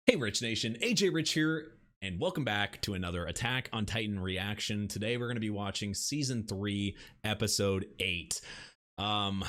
Hey Rich Nation, AJ Rich here, and welcome back to another Attack on Titan reaction. Today we're going to be watching Season 3, Episode 8. The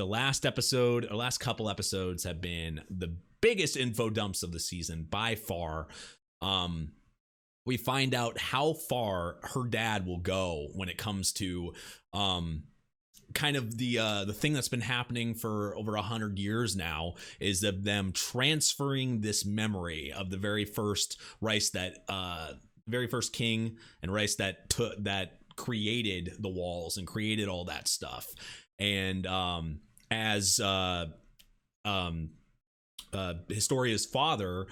last couple episodes have been the biggest info dumps of the season by far. We find out how far her dad will go when it comes to kind of the thing that's been happening for over 100 years now is of them transferring this memory of the very first Rice that very first king and Rice that created the walls and created all that stuff. And as Historia's father,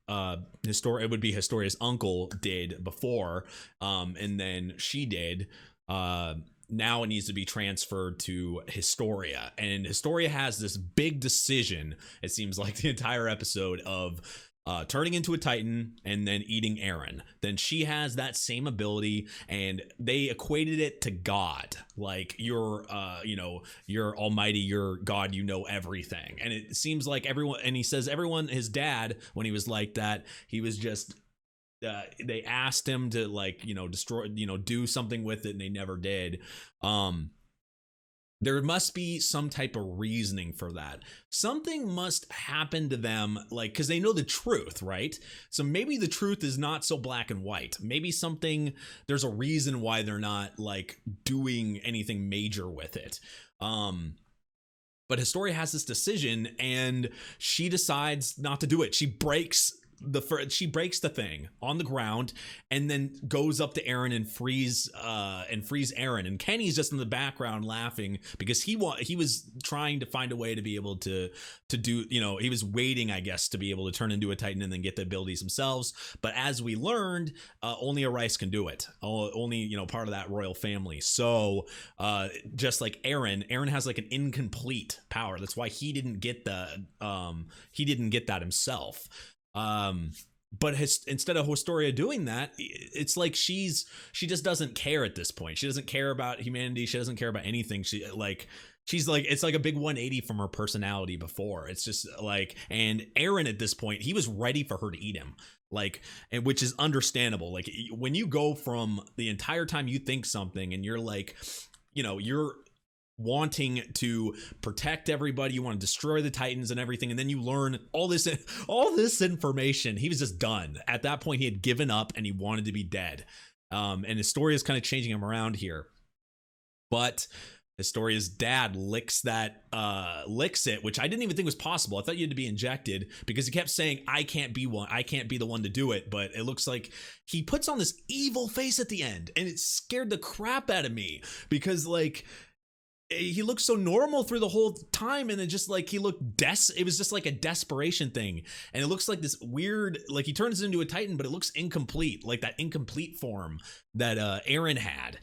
it would be Historia's uncle did before, and then she did, now it needs to be transferred to Historia, and Historia has this big decision, it seems like the entire episode, of turning into a Titan and then eating Eren. Then she has that same ability, and they equated it to God, like you're almighty, you're God, you know everything. And it seems like everyone, and he says everyone, his dad, when he was like that, he was just they asked him to destroy, do something with it, and they never did. There must be some type of reasoning for that. Something must happen to them, because they know the truth, right? So maybe the truth is not so black and white. Maybe there's a reason why they're not doing anything major with it. But Historia has this decision, and she decides not to do it. She breaks the thing on the ground and then goes up to Eren and frees Eren, and Kenny's just in the background laughing because he was trying to find a way to be able to do, he was waiting, I guess, to be able to turn into a Titan and then get the abilities themselves. But as we learned, only a Rice can do it, only part of that royal family. So just like Eren has an incomplete power. That's why he didn't get that himself. But instead of Historia doing that, it's like she just doesn't care at this point. She doesn't care about humanity. She doesn't care about anything. It's like a big 180 from her personality before. It's just and Eren at this point, he was ready for her to eat him. And which is understandable. When you go from the entire time you think something and you're you're wanting to protect everybody, you want to destroy the Titans and everything, and then you learn all this information. He was just done at that point. He had given up and he wanted to be dead. And Historia is kind of changing him around here, but Historia's dad licks it, which I didn't even think was possible. I thought you had to be injected, because he kept saying, I can't be the one to do it. But it looks like he puts on this evil face at the end, and it scared the crap out of me, because he looked so normal through the whole time, and then just he looked it was just a desperation thing, and it looks like this weird, he turns into a Titan, but it looks incomplete, that incomplete form that Eren had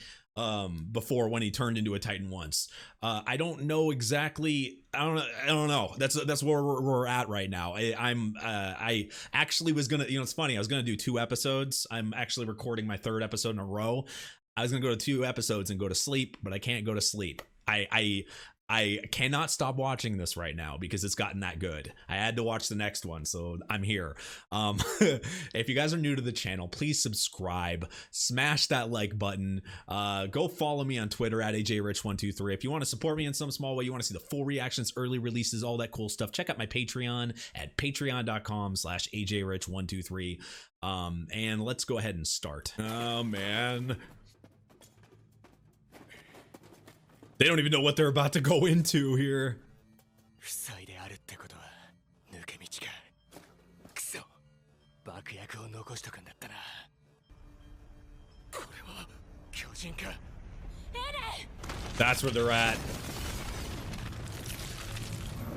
before, when he turned into a Titan once. I don't know exactly. I don't know. That's where we're at right now. I actually was gonna, it's funny, I was gonna do 2 episodes. I'm actually recording my 3rd episode in a row. I was gonna go to 2 episodes and go to sleep, but I can't go to sleep. I cannot stop watching this right now because it's gotten that good. I had to watch the next one, so I'm here. If you guys are new to the channel, please subscribe, smash that like button, go follow me on Twitter at AJRich123. If you want to support me in some small way, you want to see the full reactions, early releases, all that cool stuff, check out my Patreon at patreon.com/AJRich123. And let's go ahead and start. Oh man, they don't even know what they're about to go into here. That's where they're at.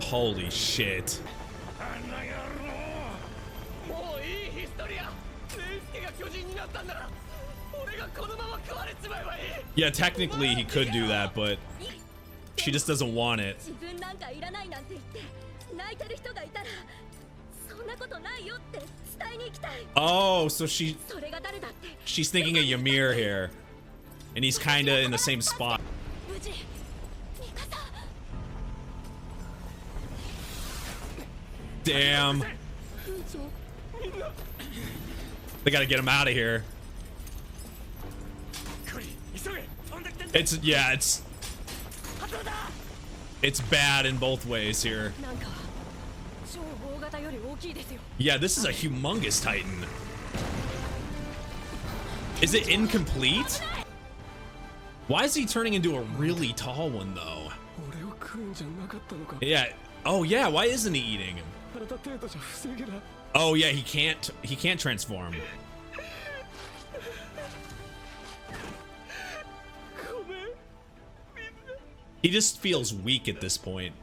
Holy shit. Yeah, technically he could do that, but she just doesn't want it. Oh, so she's thinking of Ymir here, and he's kind of in the same spot. Damn. They gotta get him out of here. It's bad in both ways here. Yeah, this is a humongous Titan. Is it incomplete? Why is he turning into a really tall one though? Yeah. Oh yeah, why isn't he eating him? Oh yeah, he can't transform. He just feels weak at this point.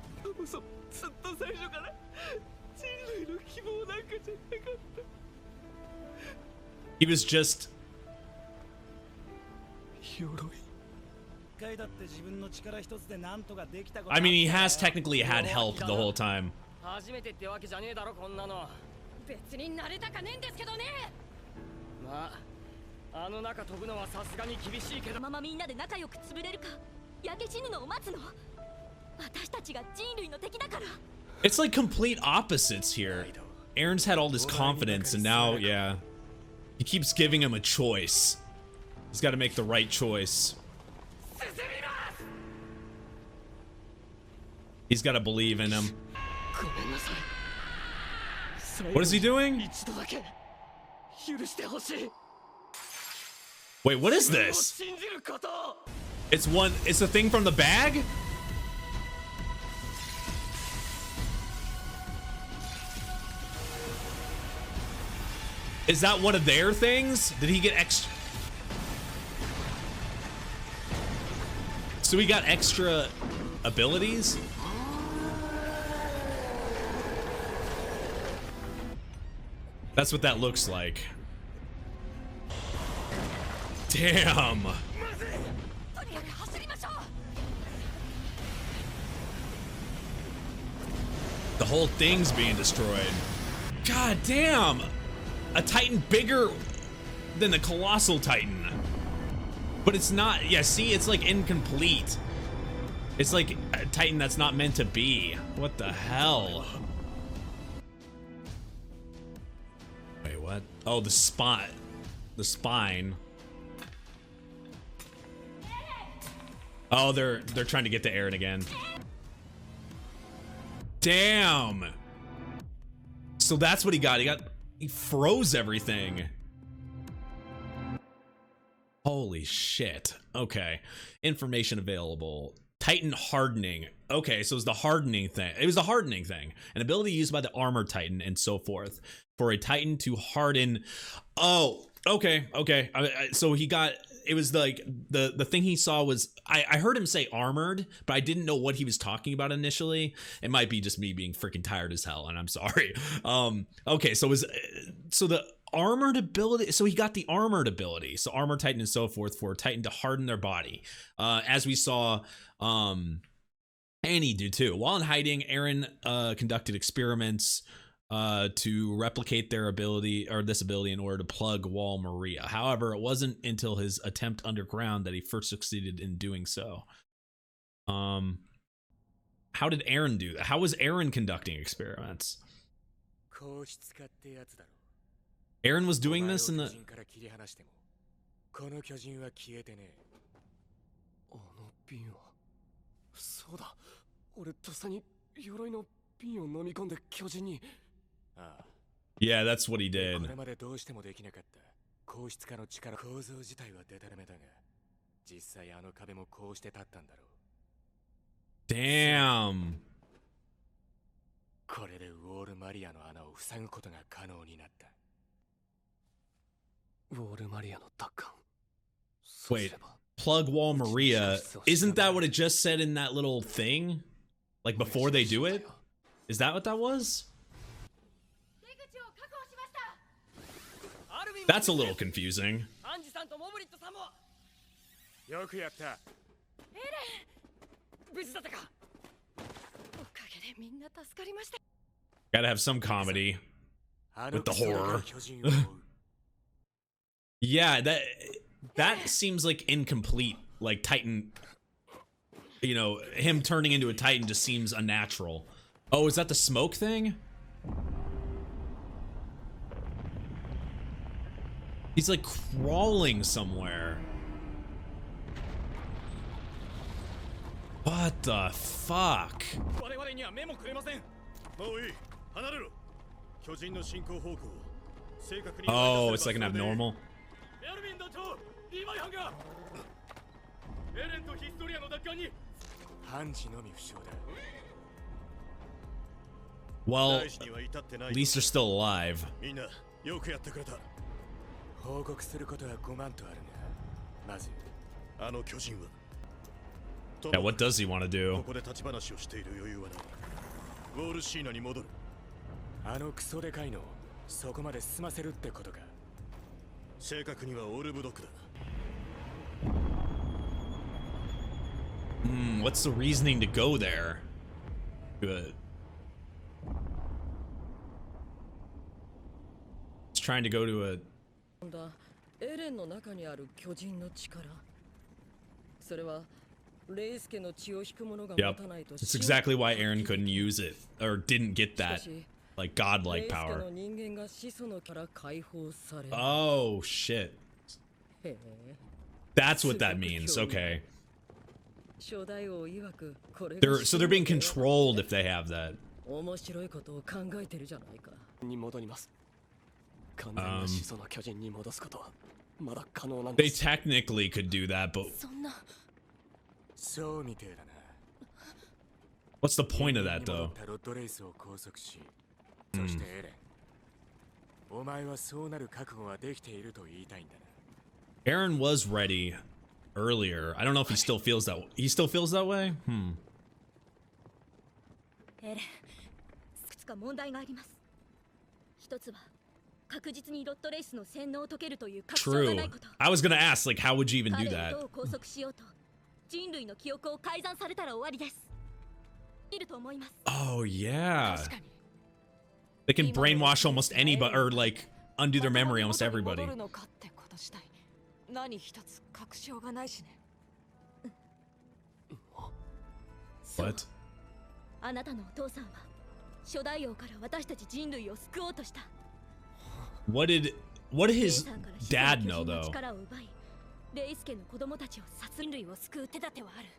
He was just... I mean, he has technically had help the whole time. It's like complete opposites here. Aaron's had all this confidence and now, yeah, he keeps giving him a choice. He's got to make the right choice. He's got to believe in him. What is he doing? Wait, what is this? It's a thing from the bag? Is that one of their things? Did he get extra? So he got extra abilities? That's what that looks like. Damn. The whole thing's being destroyed. God damn. A Titan bigger than the Colossal Titan. But it's not, yeah, see, it's like incomplete. It's like a Titan that's not meant to be. What the hell? Wait, what? Oh, the spine. The spine. Oh, they're trying to get to Eren again. Damn. So that's what he got. He froze everything. Holy shit. Okay. Information available. Titan hardening. Okay, so it was the hardening thing. It was the hardening thing. An ability used by the armor Titan and so forth for a Titan to harden. Oh, okay. So he got, it was like the thing he saw was, I heard him say armored, but I didn't know what he was talking about initially. It might be just me being freaking tired as hell, and I'm sorry. Okay, so the armored ability, so he got the armored ability, so armor Titan and so forth, for a Titan to harden their body, as we saw Annie do too. While in hiding, Eren conducted experiments to replicate their ability, or this ability, in order to plug Wall Maria. However, it wasn't until his attempt underground that he first succeeded in doing so. How did Eren do that? How was Eren conducting experiments? Eren was doing this in the... Yeah, that's what he did. Damn. Wait, plug Wall Maria. Isn't that what it just said in that little thing? Like before they do it? Is that what that was? That's a little confusing. Gotta have some comedy with the horror. Yeah, that seems like incomplete. Like Titan, you know, him turning into a Titan just seems unnatural. Oh, is that the smoke thing? He's like crawling somewhere. What the fuck? Oh, it's like an abnormal. Well, at least they're still alive. Yeah, what does he want to do? What's the reasoning to go there? Good. It's trying to go to a... Yep. It's exactly why Eren couldn't use it, or didn't get that, like, godlike power. Oh, shit. That's what that means, okay. They're being controlled if they have that. They technically could do that, but what's the point of that, though? Eren was ready earlier. I don't know if he still feels that. He still feels that way? True. I was gonna ask, like, how would you even do that? Oh, yeah. They can brainwash almost anybody, or, like, undo their memory almost everybody. What? What did his dad know, though?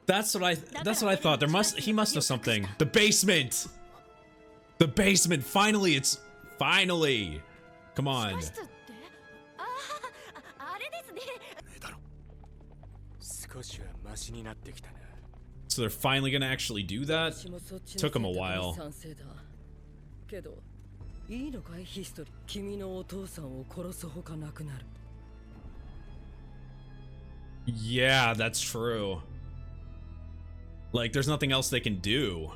That's what I thought. He must know something. The basement. The basement. Finally, come on. So they're finally gonna actually do that? Took him a while. Yeah, that's true. Like, there's nothing else they can do.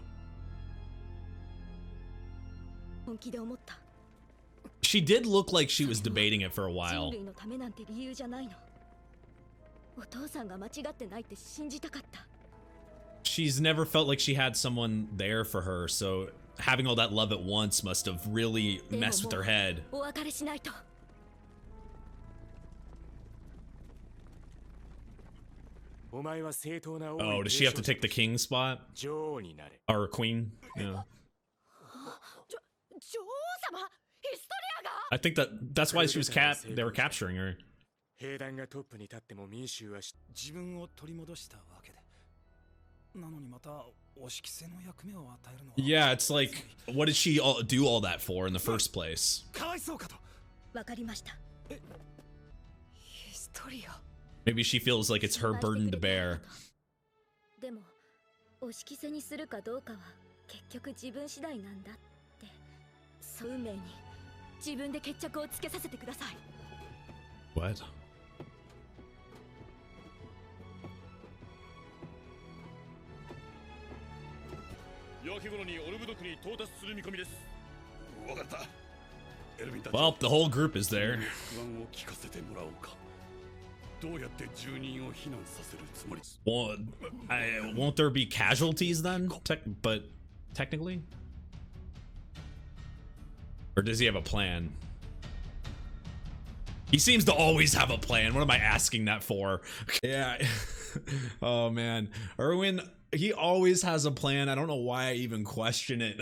She did look like she was debating it for a while. She's never felt like she had someone there for her, so having all that love at once must have really messed with her head. Oh, does she have to take the king spot? Or queen? Yeah. I think that's why she was they were capturing her. Yeah, it's like, what did she do all that for in the first place? Maybe she feels like it's her burden to bear. What? Well, the whole group is there. Won't there be casualties then? But technically? Or does he have a plan? He seems to always have a plan. What am I asking that for? Yeah. Oh man. Erwin, he always has a plan. I don't know why I even question it.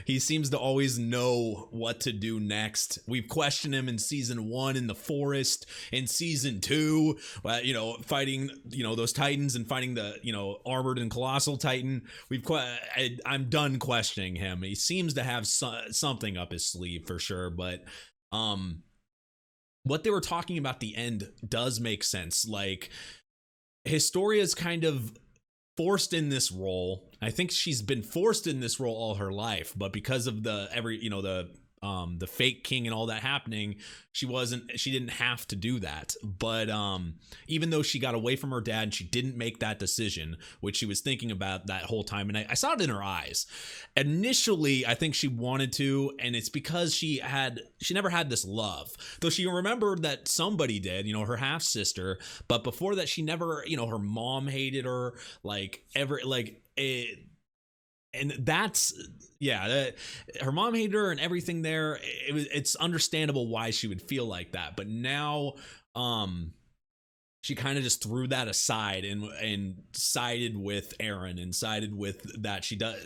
He seems to always know what to do next. We've questioned him in season 1 in the forest, in season 2, fighting, those Titans and fighting the, armored and colossal Titan. I'm done questioning him. He seems to have something up his sleeve for sure, but what they were talking about at the end does make sense. Like, Historia's kind of forced in this role. I think she's been forced in this role all her life, but because of the fake king and all that happening, she didn't have to do that. But even though she got away from her dad and she didn't make that decision, which she was thinking about that whole time, and I saw it in her eyes. Initially, I think she wanted to, and it's because she never had this love. Though she remembered that somebody did, her half sister, but before that she never, her mom hated her, and that's her mom hated her and everything there. It's understandable why she would feel like that, but now she kind of just threw that aside and sided with Eren and sided with that she does,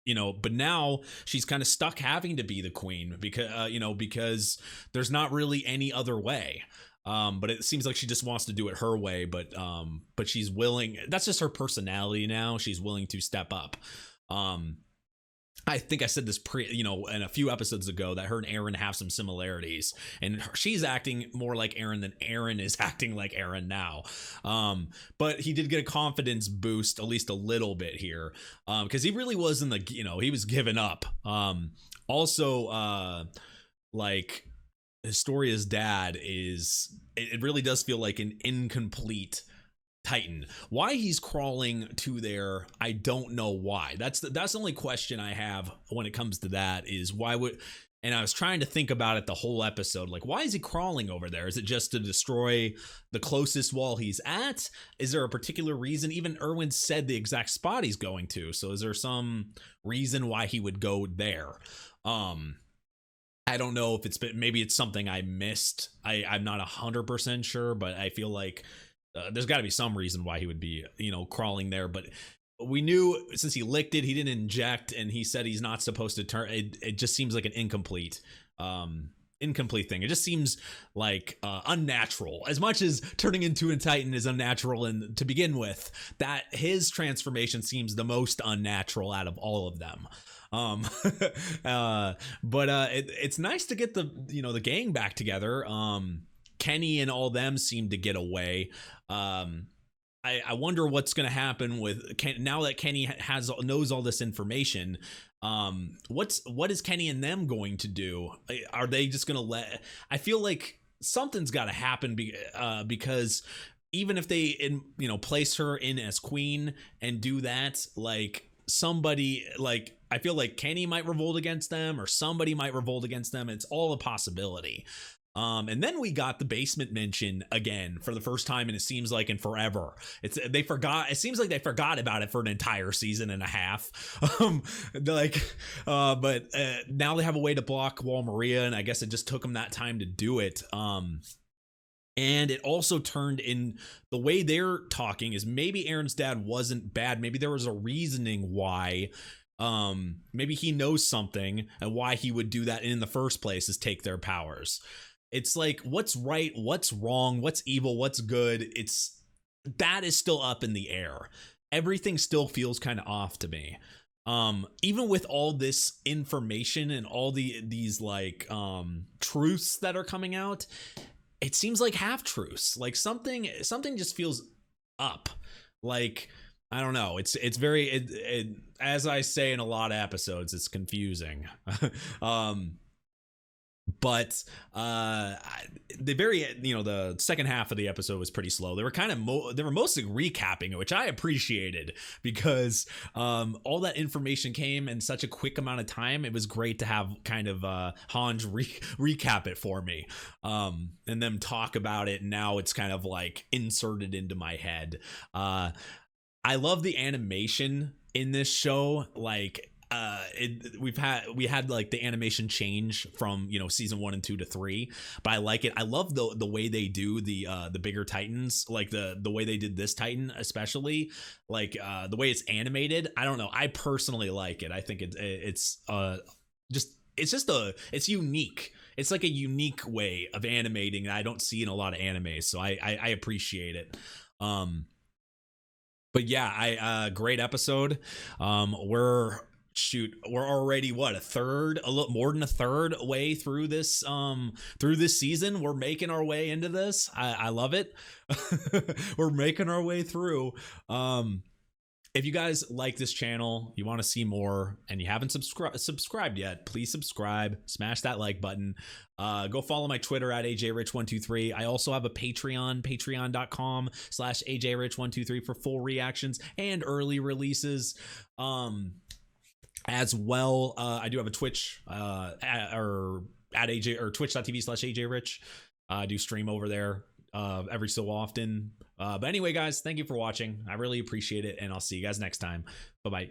but now she's kind of stuck having to be the queen because there's not really any other way. But it seems like she just wants to do it her way, but she's willing. That's just her personality now. She's willing to step up. I think I said this in a few episodes ago that her and Eren have some similarities, and she's acting more like Eren than Eren is acting like Eren now. But he did get a confidence boost, at least a little bit here, because he really was he was giving up. Also, Historia's dad it really does feel like an incomplete Titan. Why he's crawling to there, I don't know why. That's the only question I have when it comes to that, is why would, and I was trying to think about it the whole episode, like, why is he crawling over there? Is it just to destroy the closest wall he's at? Is there a particular reason? Even Erwin said the exact spot he's going to, so is there some reason why he would go there? I don't know if maybe it's something I missed. I'm not 100% sure, but I feel like there's got to be some reason why he would be, crawling there. But we knew since he licked it, he didn't inject, and he said he's not supposed to turn. It just seems like an incomplete thing. It just seems like unnatural. As much as turning into a Titan is unnatural, and to begin with, that his transformation seems the most unnatural out of all of them. But it's nice to get the gang back together. Kenny and all them seem to get away. I wonder what's going to happen with now that Kenny knows all this information. What is Kenny and them going to do? Are they just going to I feel like something's got to happen because even if they place her in as queen and do that, somebody, I feel like Kenny might revolt against them, or somebody might revolt against them. It's all a possibility. And then we got the basement mention again for the first time, and it seems like in forever. It seems like they forgot about it for an entire season and a half. But now they have a way to block Wall Maria, and I guess it just took them that time to do it. And it also turned in the way they're talking is maybe Eren's dad wasn't bad. Maybe there was a reasoning why. Maybe he knows something, and why he would do that in the first place is take their powers. It's like, what's right, what's wrong, what's evil, what's good. That is still up in the air. Everything still feels kind of off to me. Even with all this information and all these truths that are coming out, it seems like half truths. Like something just feels up. Like, I don't know. It's very, as I say in a lot of episodes, it's confusing. But the second half of the episode was pretty slow. They were they were mostly recapping it, which I appreciated, because all that information came in such a quick amount of time. It was great to have kind of Hans recap it for me, and them talk about it. Now it's kind of like inserted into my head. I love the animation in this show. Like, we had like the animation change from, you know, season 1 and 2 to 3, but I like it. I love the way they do the bigger Titans, like the way they did this Titan, especially like the way it's animated. I don't know, I personally like it. I think it's it's unique. It's like a unique way of animating that I don't see in a lot of animes, so I appreciate it. But yeah, I great episode. We're already what, a little more than a third way through this season. We're making our way into this. I love it. We're making our way through. If you guys like this channel, you want to see more, and you haven't subscribed yet, please subscribe, smash that like button. Go follow my Twitter at AJRich123. I also have a Patreon, patreon.com/AJRich123 for full reactions and early releases. As well, I do have a Twitch, at AJ, or twitch.tv/AJRich. I do stream over there every so often. But anyway, guys, thank you for watching. I really appreciate it, and I'll see you guys next time. Bye-bye.